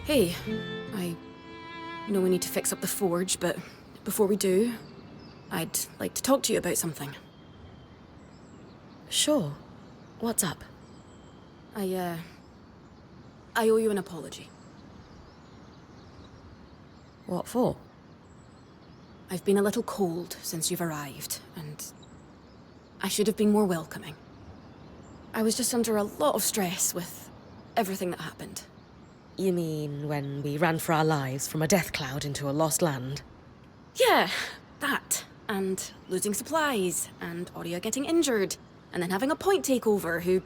Hey, I know we need to fix up the forge, but before we do, I'd like to talk to you about something. Sure. What's up? I owe you an apology. What for? I've been a little cold since you've arrived, and I should have been more welcoming. I was just under a lot of stress with everything that happened. You mean when we ran for our lives from a death cloud into a lost land? Yeah, that. And losing supplies, and Aurea getting injured, and then having a point takeover who,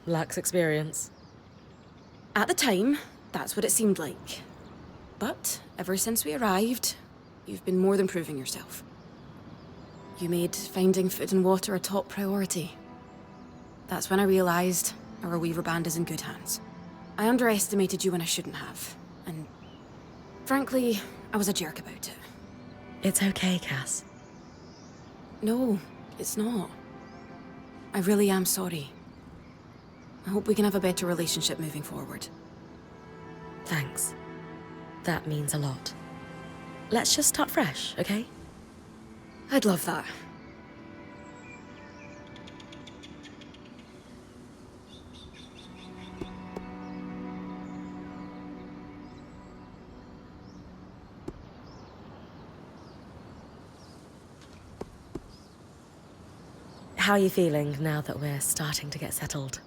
Lacks experience. at the time, that's what it seemed like. But ever since we arrived, you've been more than proving yourself. You made finding food and water a top priority. That's when I realized our Weaver band is in good hands. I underestimated you when I shouldn't have, and frankly, I was a jerk about it. It's okay, Cass. No, it's not. I really am sorry. I hope we can have a better relationship moving forward. Thanks. That means a lot. Let's just start fresh, okay? I'd love that. How are you feeling now that we're starting to get settled?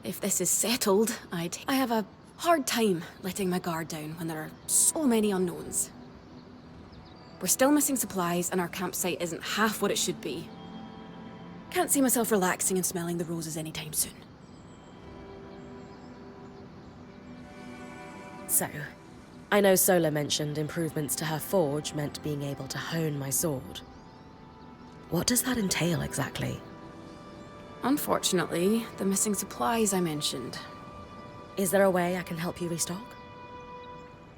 If this is settled, I have a hard time letting my guard down when there are so many unknowns. We're still missing supplies, and our campsite isn't half what it should be. Can't see myself relaxing and smelling the roses anytime soon. So, I know Sola mentioned improvements to her forge meant being able to hone my sword. What does that entail exactly? Unfortunately, the missing supplies I mentioned. Is there a way I can help you restock?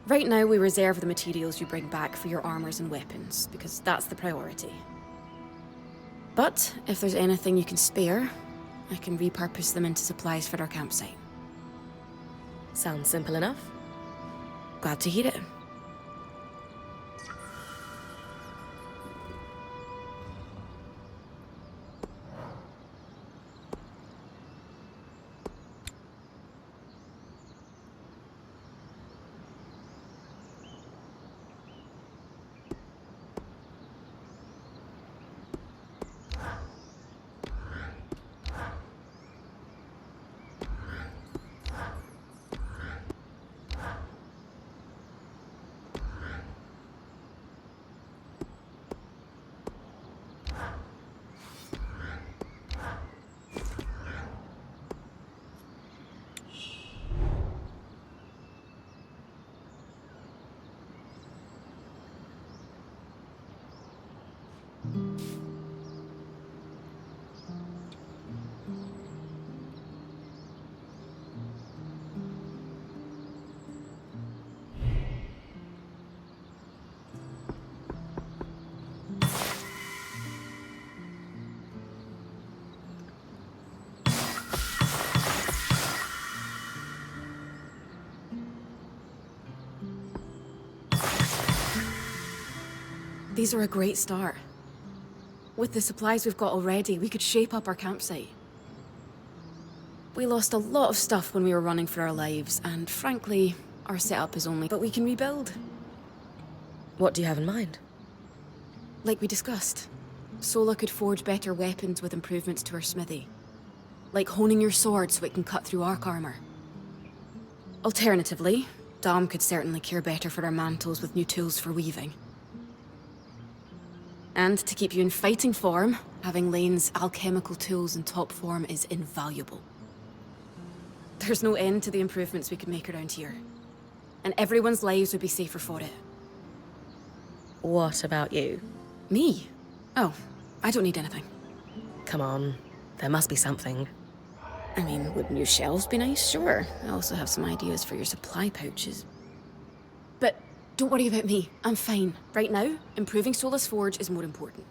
Right now, we reserve the materials you bring back for your armors and weapons, because that's the priority. But if there's anything you can spare, I can repurpose them into supplies for our campsite. Sounds simple enough. Glad to hear it. These are a great start. With the supplies we've got already, we could shape up our campsite. We lost a lot of stuff when we were running for our lives, and frankly, our setup is only... But we can rebuild. What do you have in mind? Like we discussed, Sola could forge better weapons with improvements to her smithy. Like honing your sword so it can cut through arc armor. Alternatively, Dom could certainly care better for our mantles with new tools for weaving. And to keep you in fighting form, having Lane's alchemical tools in top form is invaluable. There's no end to the improvements we could make around here. And everyone's lives would be safer for it. What about you? Me? Oh, I don't need anything. Come on, there must be something. I mean, would new shelves be nice? Sure. I also have some ideas for your supply pouches. But don't worry about me. I'm fine. Right now, improving Sola's forge is more important.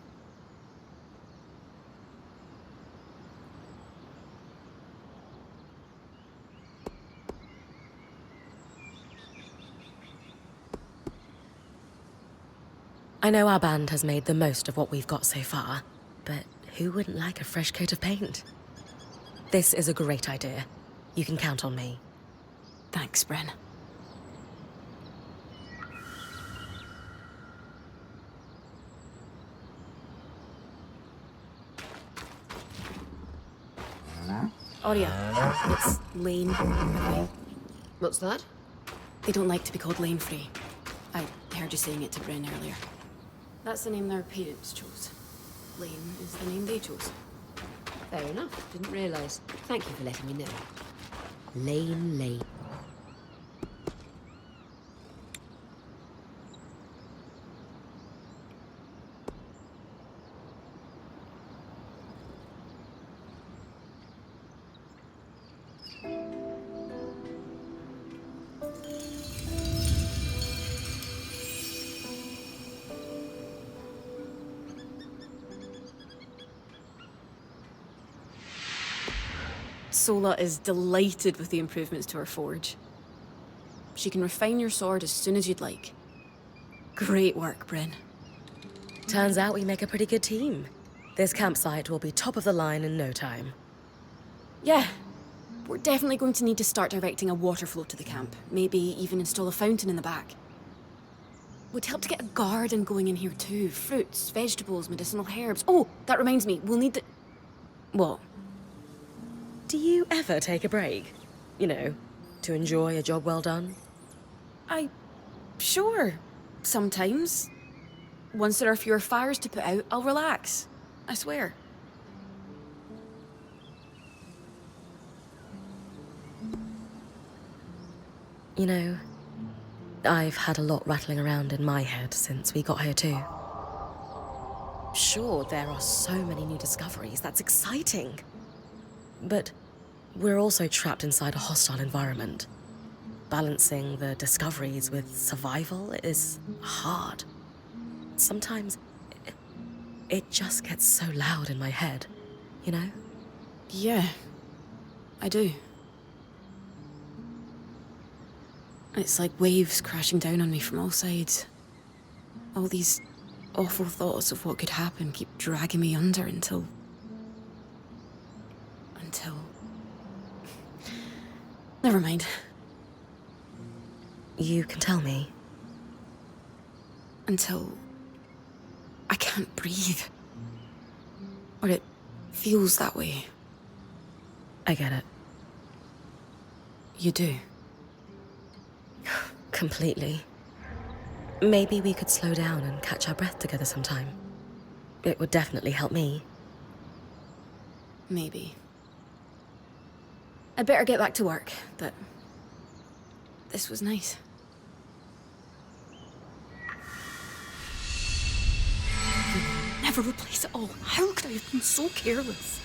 I know our band has made the most of what we've got so far, but who wouldn't like a fresh coat of paint? This is a great idea. You can count on me. Thanks, Bryn. Aurea, it's Lane. What's that? They don't like to be called Lane Free. I heard you saying it to Bryn earlier. That's the name their parents chose. Lane is the name they chose. Fair enough. Didn't realise. Thank you for letting me know. Lane. Sola is delighted with the improvements to her forge. She can refine your sword as soon as you'd like. Great work, Bryn. Turns out we make a pretty good team. This campsite will be top of the line in no time. Yeah, we're definitely going to need to start directing a water flow to the camp. Maybe even install a fountain in the back. Would help to get a garden going in here too. Fruits, vegetables, medicinal herbs. Oh, that reminds me, we'll need the... What? Do you ever take a break? You know, to enjoy a job well done? Sure. Sometimes. Once there are fewer fires to put out, I'll relax. I swear. You know, I've had a lot rattling around in my head since we got here too. Sure, there are so many new discoveries, that's exciting. But we're also trapped inside a hostile environment. Balancing the discoveries with survival is hard. Sometimes it just gets so loud in my head, you know? Yeah, I do. It's like waves crashing down on me from all sides. All these awful thoughts of what could happen keep dragging me under until... Never mind. You can tell me. Until... I can't breathe. Or it feels that way. I get it. You do? Completely. Maybe we could slow down and catch our breath together sometime. It would definitely help me. Maybe. I'd better get back to work, but... this was nice. Never replace it all. How could I have been so careless?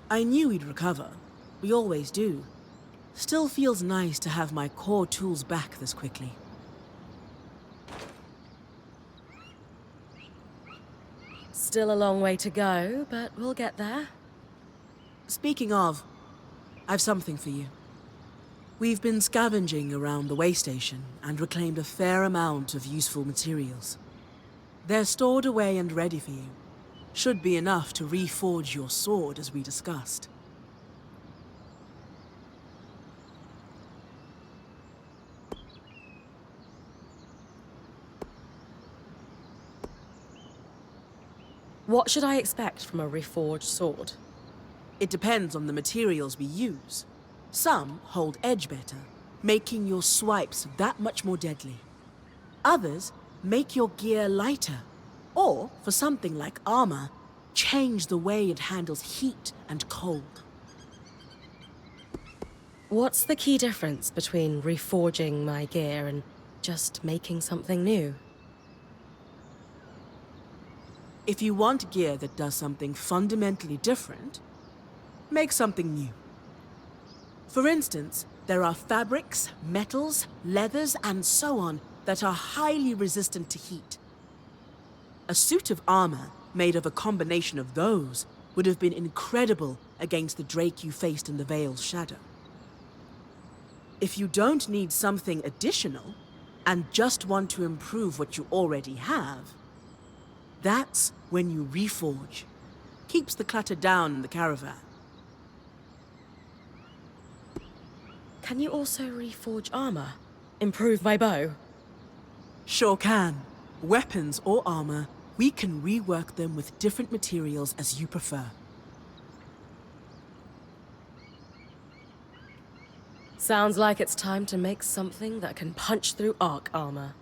I knew we'd recover. We always do. Still feels nice to have my core tools back this quickly. Still a long way to go, but we'll get there. Speaking of, I've something for you. We've been scavenging around the way station and reclaimed a fair amount of useful materials. They're stored away and ready for you. Should be enough to reforge your sword as we discussed. What should I expect from a reforged sword? It depends on the materials we use. Some hold edge better, making your swipes that much more deadly. Others make your gear lighter, or, for something like armor, change the way it handles heat and cold. What's the key difference between reforging my gear and just making something new? If you want gear that does something fundamentally different, make something new. For instance, there are fabrics, metals, leathers, and so on that are highly resistant to heat. A suit of armor made of a combination of those would have been incredible against the Drake you faced in the Veil's shadow. If you don't need something additional, and just want to improve what you already have, that's when you reforge. Keeps the clutter down in the caravan. Can you also reforge armor? Improve my bow? Sure can. Weapons or armor, we can rework them with different materials as you prefer. Sounds like it's time to make something that can punch through arc armor.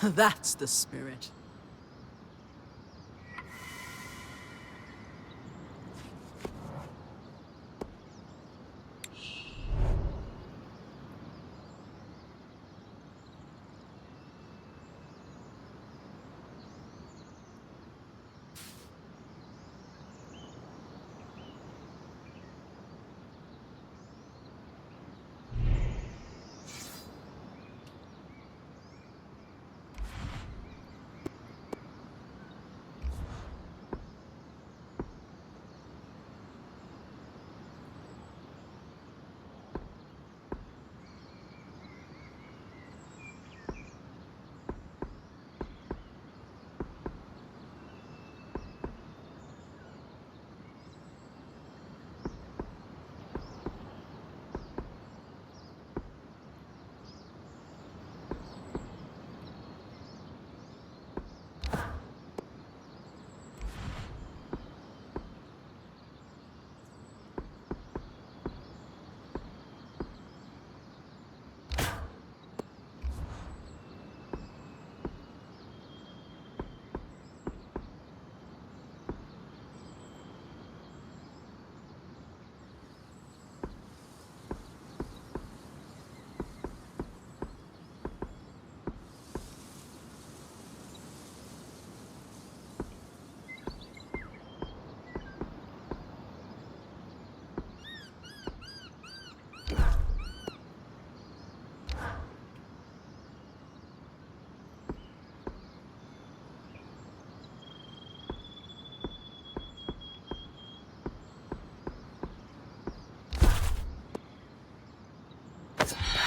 That's the spirit.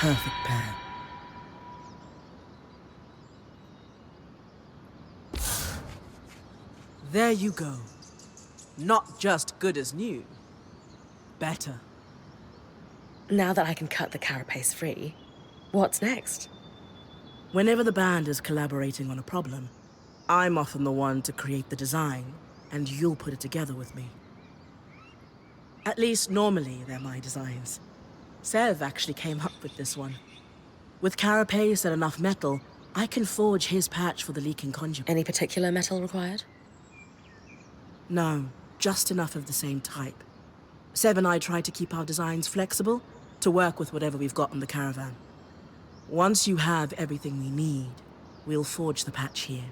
Perfect pair. There you go. Not just good as new. Better. Now that I can cut the carapace free, what's next? Whenever the band is collaborating on a problem, I'm often the one to create the design, and you'll put it together with me. At least normally they're my designs. Sev actually came up with this one. With carapace and enough metal, I can forge his patch for the leaking conduit. Any particular metal required? No, just enough of the same type. Sev and I try to keep our designs flexible to work with whatever we've got in the caravan. Once you have everything we need, we'll forge the patch here.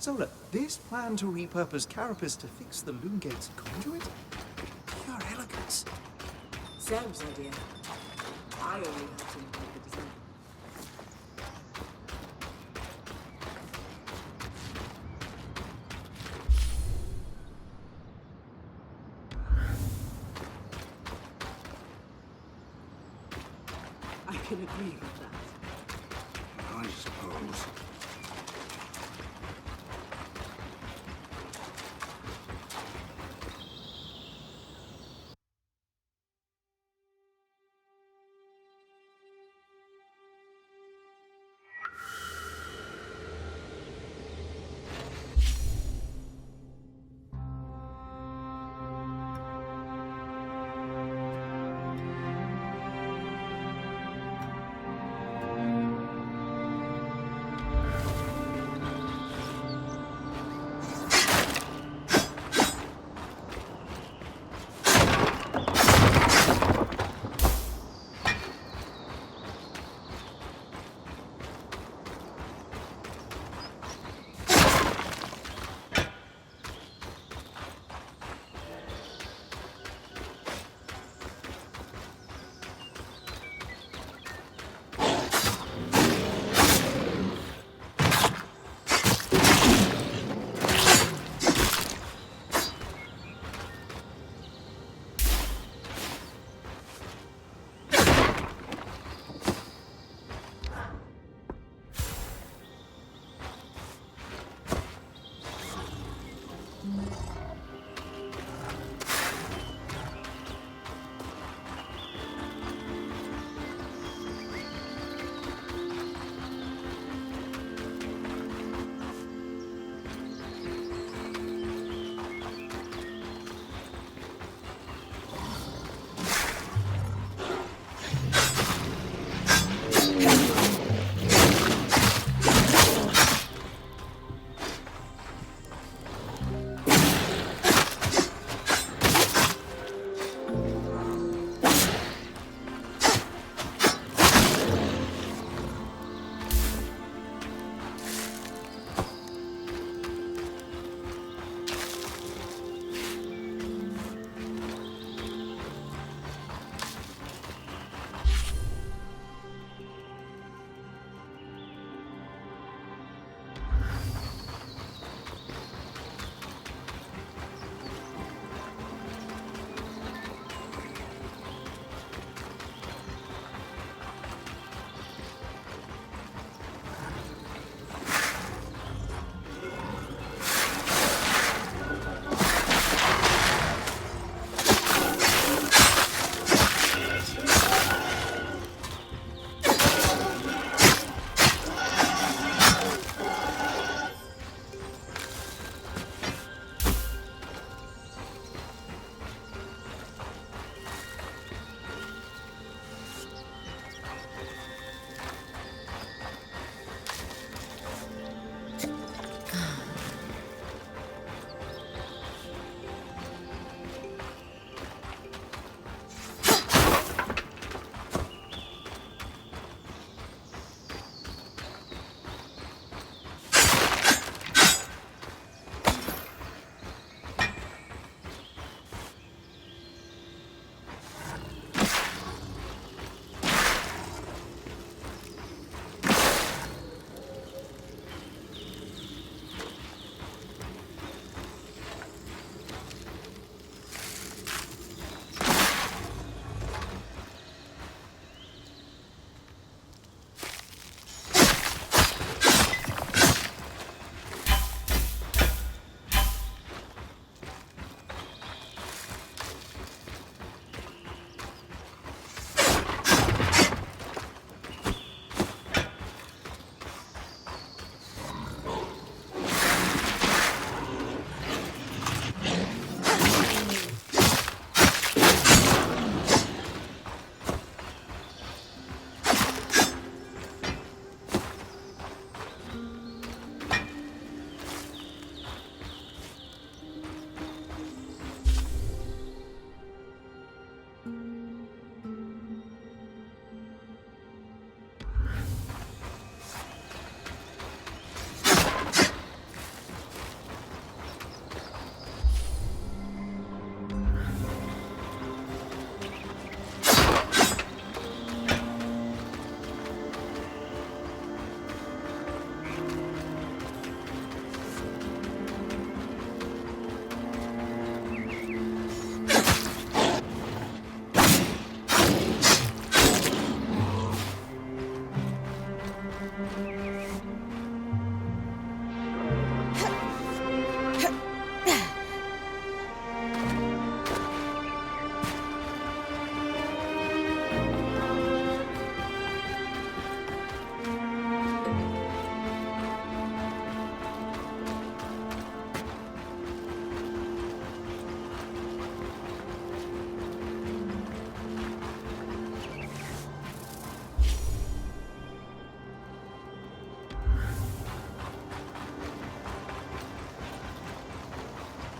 So look, this plan to repurpose Carapace to fix the Loomgates conduit? Pure elegance. Sam's idea. I only helped him with the design. I can agree with that. I suppose.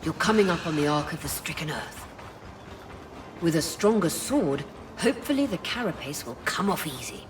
You're coming up on the arc of the Stricken Earth. With a stronger sword, hopefully the carapace will come off easy.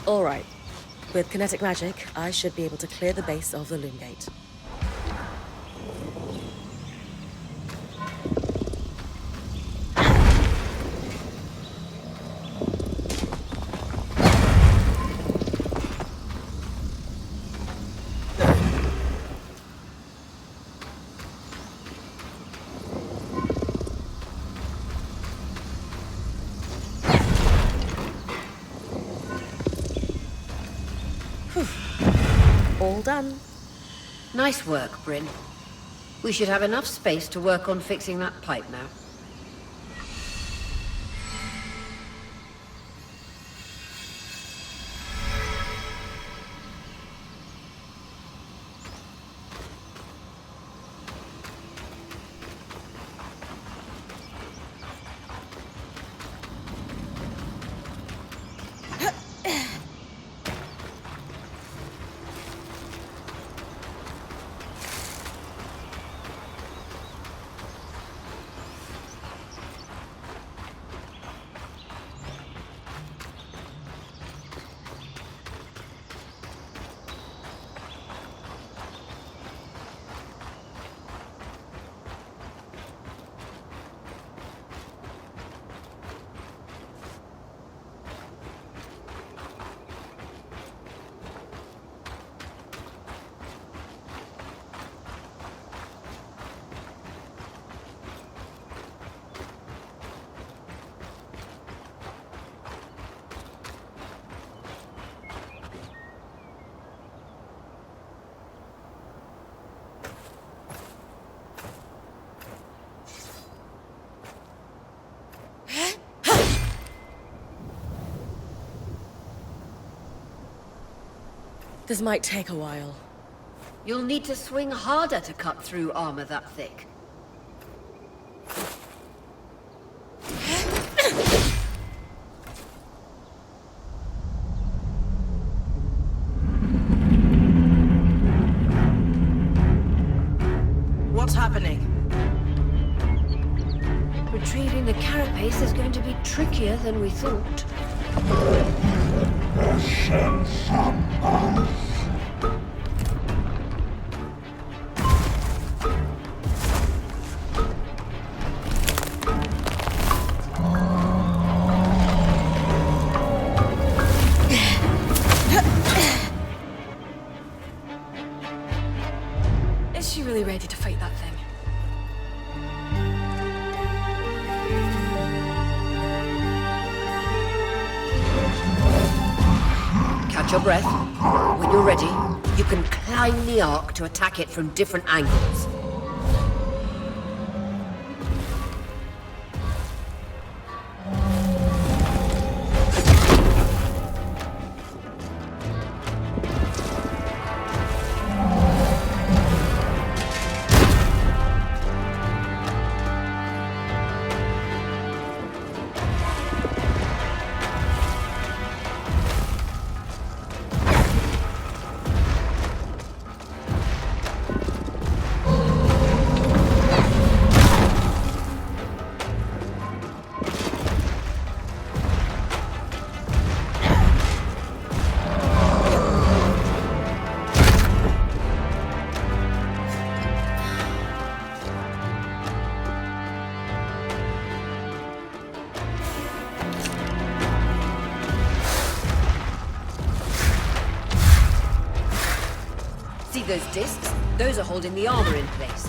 All right. With kinetic magic, I should be able to clear the base of the Loomgate. All done. Nice work, Bryn. We should have enough space to work on fixing that pipe now. This might take a while. You'll need to swing harder to cut through armor that thick. What's happening? Retrieving the carapace is going to be trickier than we thought. Is she really ready to fight that thing? Catch your breath. When you're ready, you can climb the arc to attack it from different angles. those discs? Those are holding the armor in place.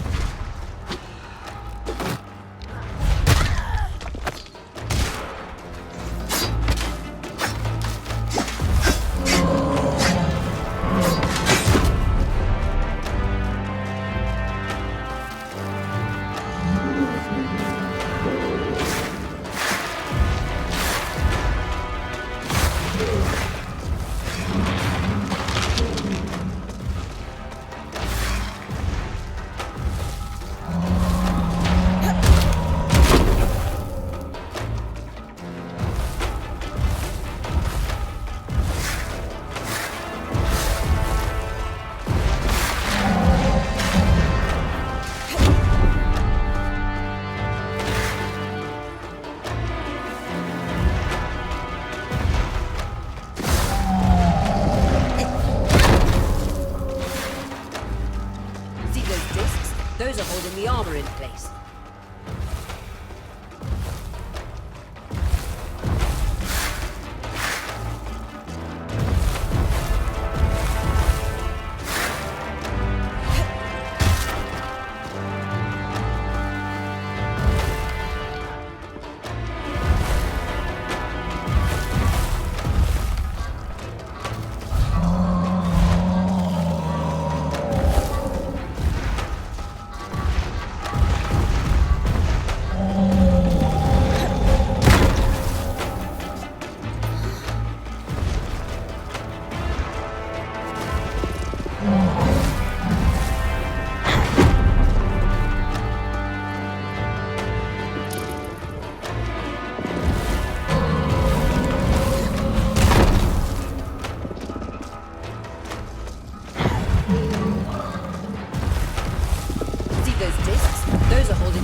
Those are holding the armor in place.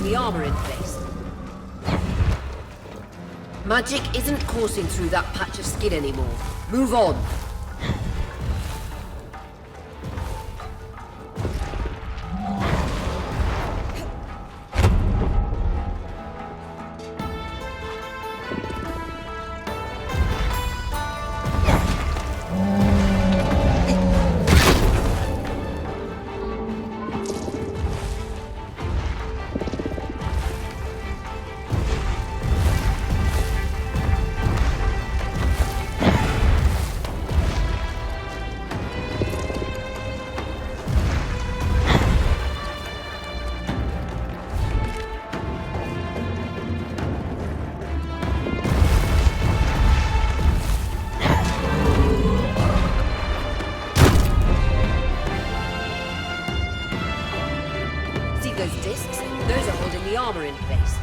The armor in place. Magic isn't coursing through that patch of skin anymore. Move on. Those discs, those are holding the armor in place.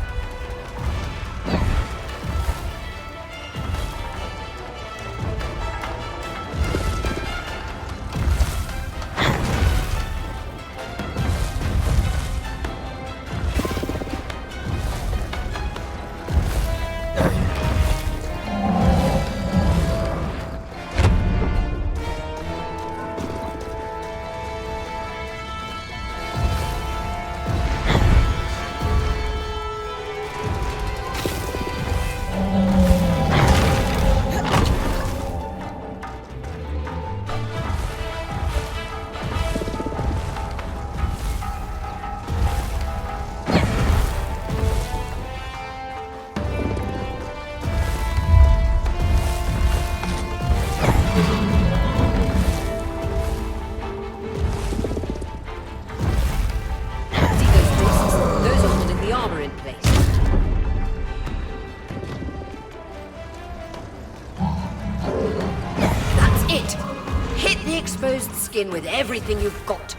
Exposed skin with everything you've got.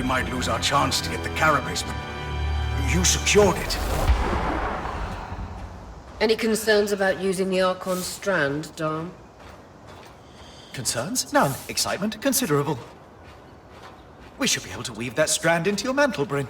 Might lose our chance to get the carapace, but you secured it. Any concerns about using the Archon strand, Dom? Concerns? None. Excitement? Considerable. We should be able to weave that strand into your mantle, Bryn.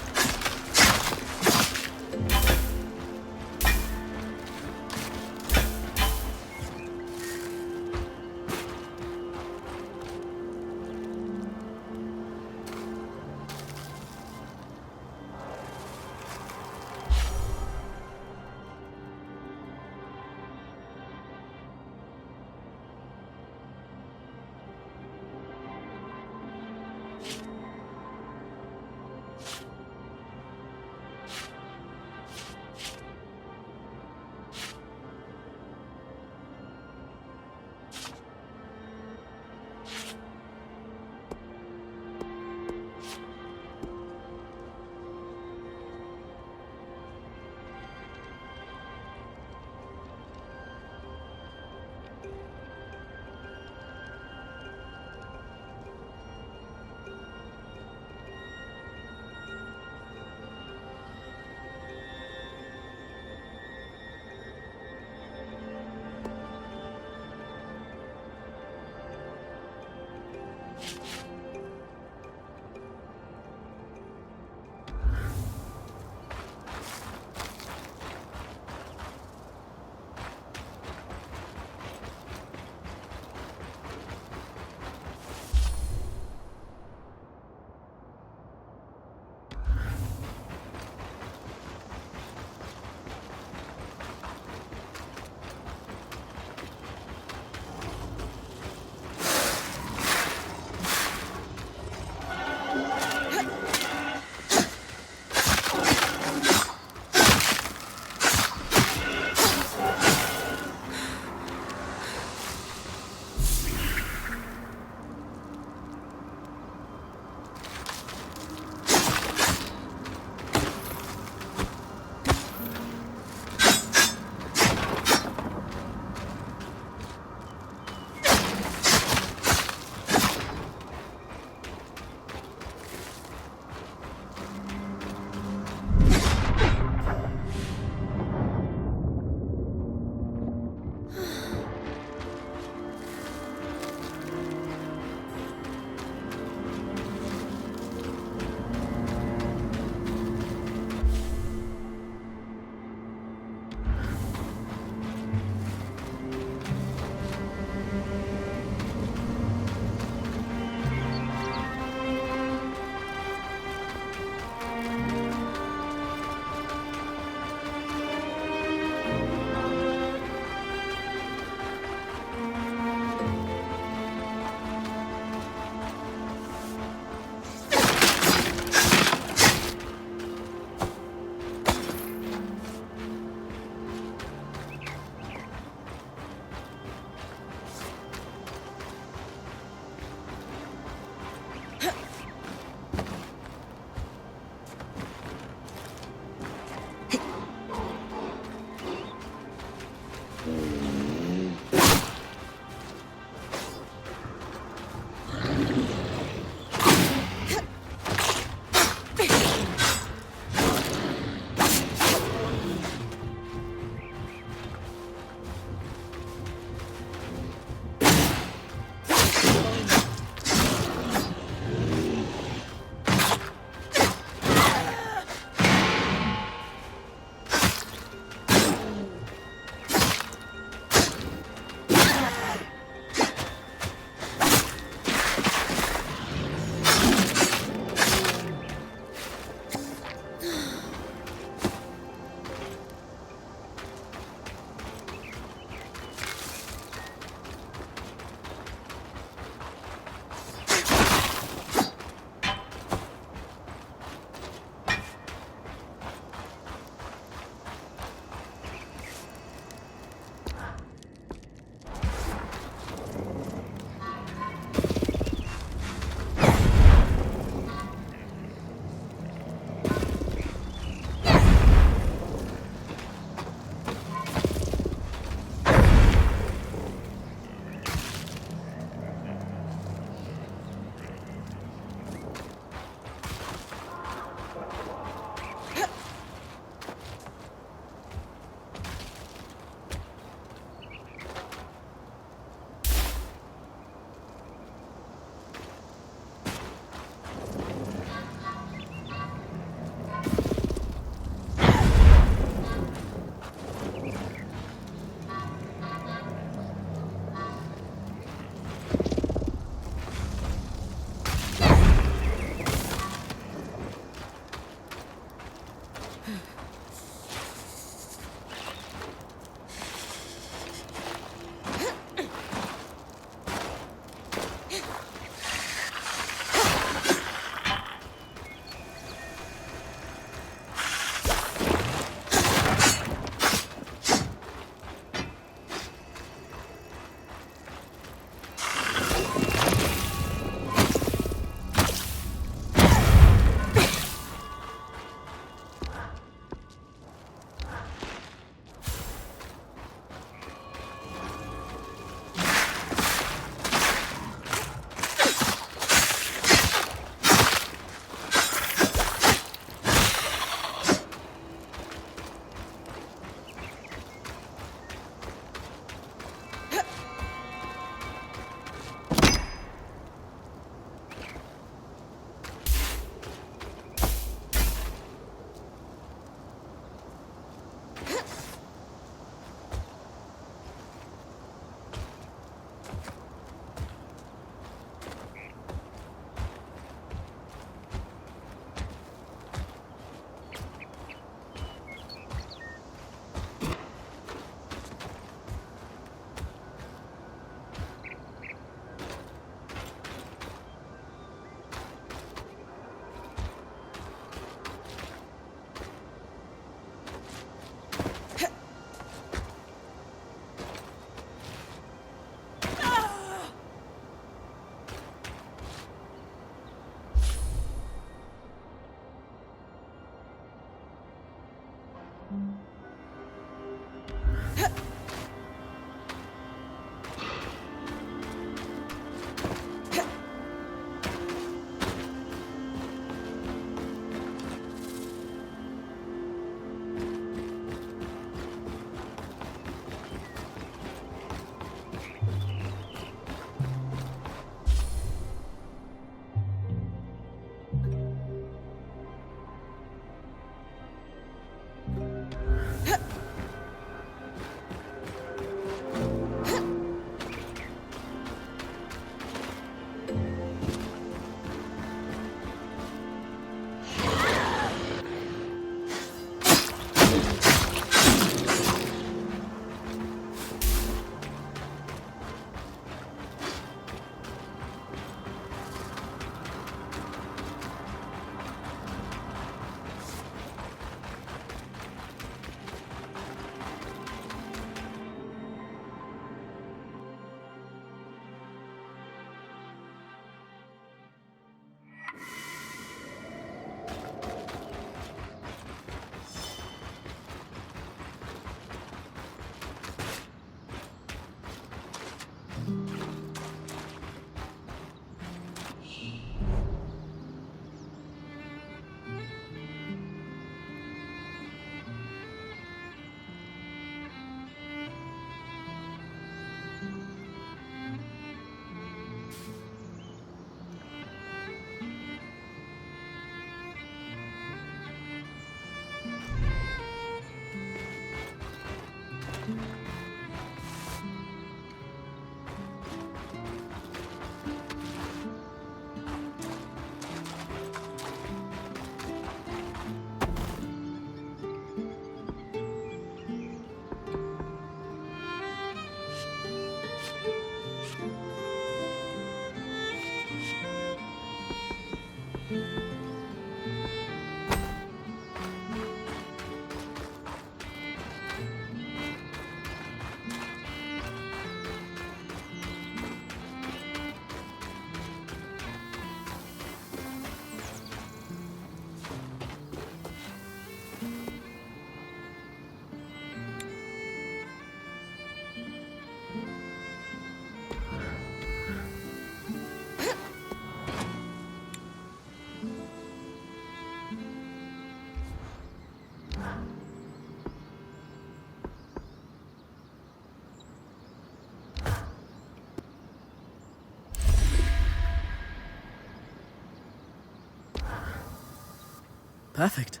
Perfect.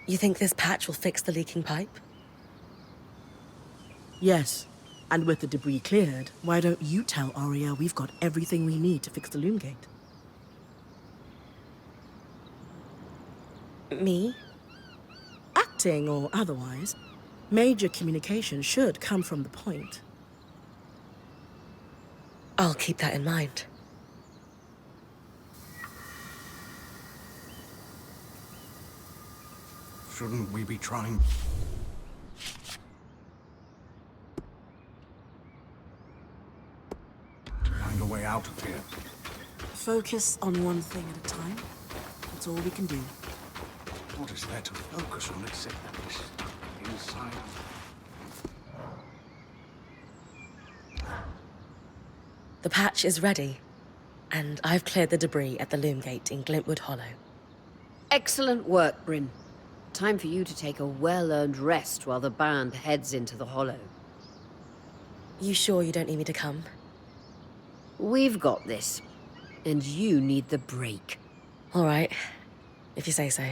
You think this patch will fix the leaking pipe? Yes. And with the debris cleared, why don't you tell Arya we've got everything we need to fix the Loomgate? Me? Acting or otherwise, major communication should come from the point. I'll keep that in mind. Shouldn't we be trying? Find a way out of here. Focus on one thing at a time. That's all we can do. What is there to focus on except this inside? The patch is ready, and I've cleared the debris at the Loomgate in Glintwood Hollow. Excellent work, Bryn. Time for you to take a well-earned rest while the band heads into the Hollow. You sure you don't need me to come? We've got this, and you need the break. All right, if you say so.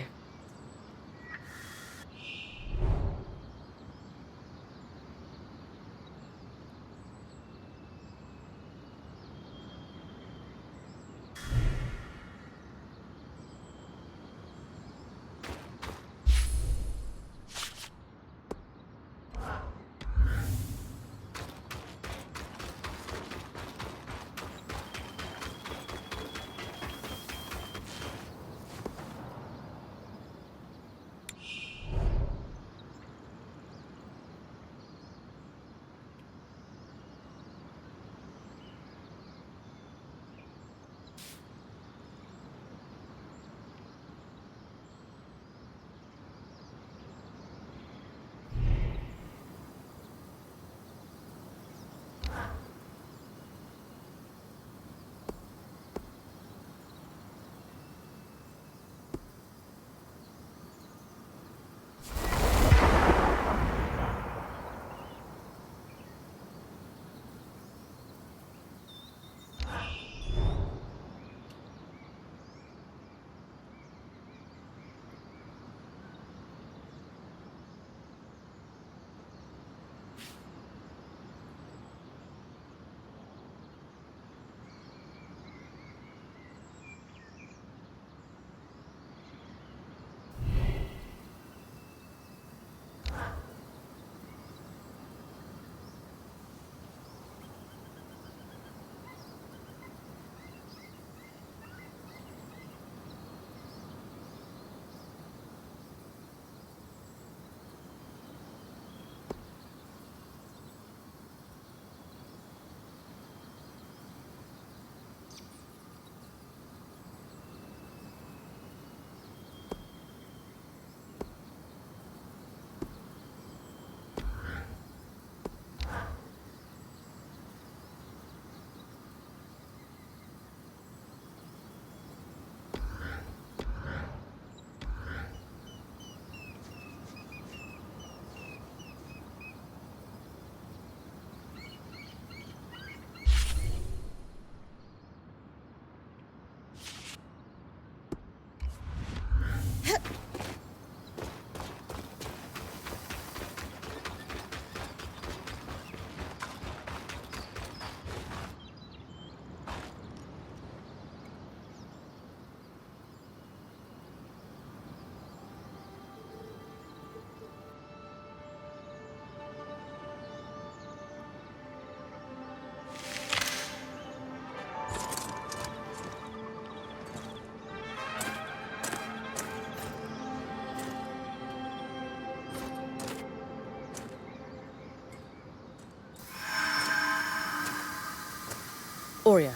Aurea,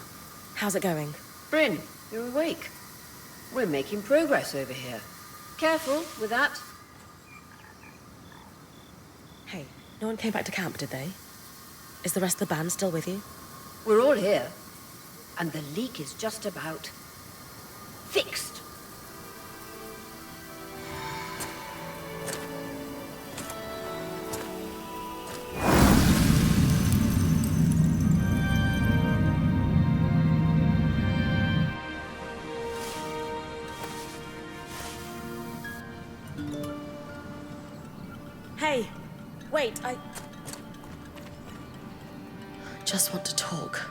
how's it going? Bryn, you're awake. We're making progress over here. Careful with that. Hey, no one came back to camp, did they? Is the rest of the band still with you? We're all here. And the leak is just about fixed. wait, I just want to talk.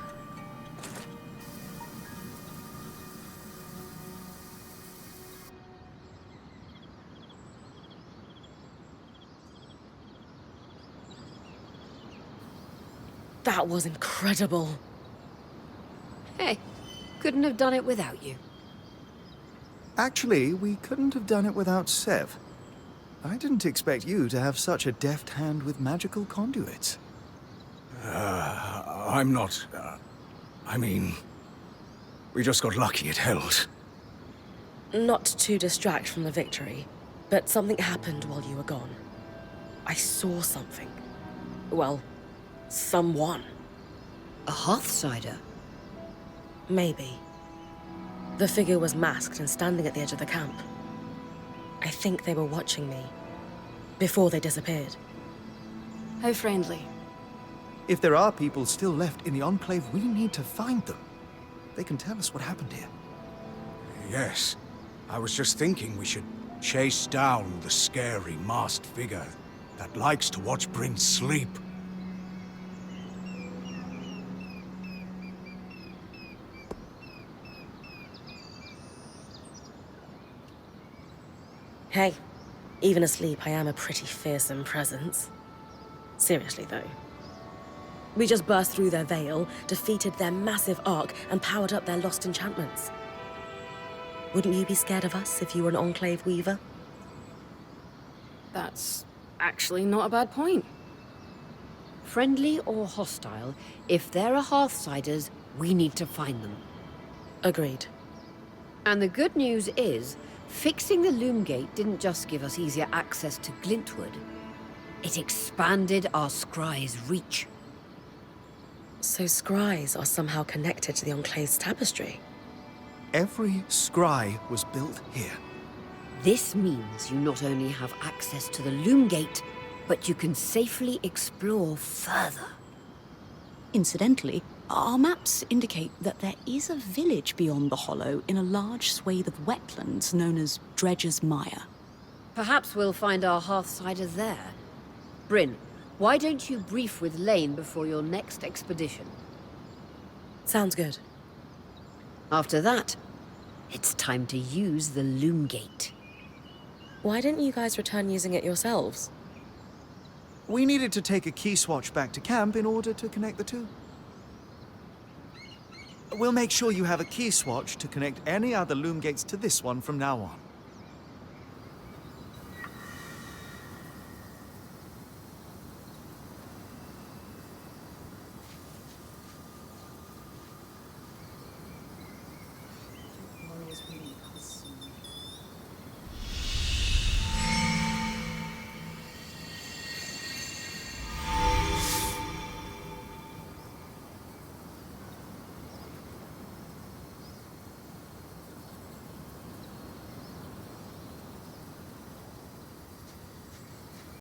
That was incredible. Hey, couldn't have done it without you. Actually, we couldn't have done it without Sev. I didn't expect you to have such a deft hand with magical conduits. I'm not... I mean... We just got lucky it held. Not to distract from the victory, but something happened while you were gone. I saw something. Well, someone. A Hearthsider? Maybe. The figure was masked and standing at the edge of the camp. I think they were watching me before they disappeared. How friendly. If there are people still left in the Enclave, we need to find them. They can tell us what happened here. Yes. I was just thinking we should chase down the scary masked figure that likes to watch Bryn sleep. Hey, even asleep, I am a pretty fearsome presence. Seriously, though. We just burst through their veil, defeated their massive arc, and powered up their lost enchantments. Wouldn't you be scared of us if you were an Enclave Weaver? That's actually not a bad point. Friendly or hostile, if there are Hearthsiders, we need to find them. Agreed. And the good news is, fixing the Loomgate didn't just give us easier access to Glintwood. It expanded our scry's reach. So scries are somehow connected to the Enclave's tapestry? Every scry was built here. This means you not only have access to the Loomgate, but you can safely explore further. Incidentally, our maps indicate that there is a village beyond the Hollow in a large swathe of wetlands known as Dredger's Mire. Perhaps we'll find our Hearthsider there. Bryn, why don't you brief with Lane before your next expedition? Sounds good. After that, it's time to use the Loomgate. Why didn't you guys return using it yourselves? We needed to take a key swatch back to camp in order to connect the two. We'll make sure you have a key swatch to connect any other Loomgates to this one from now on.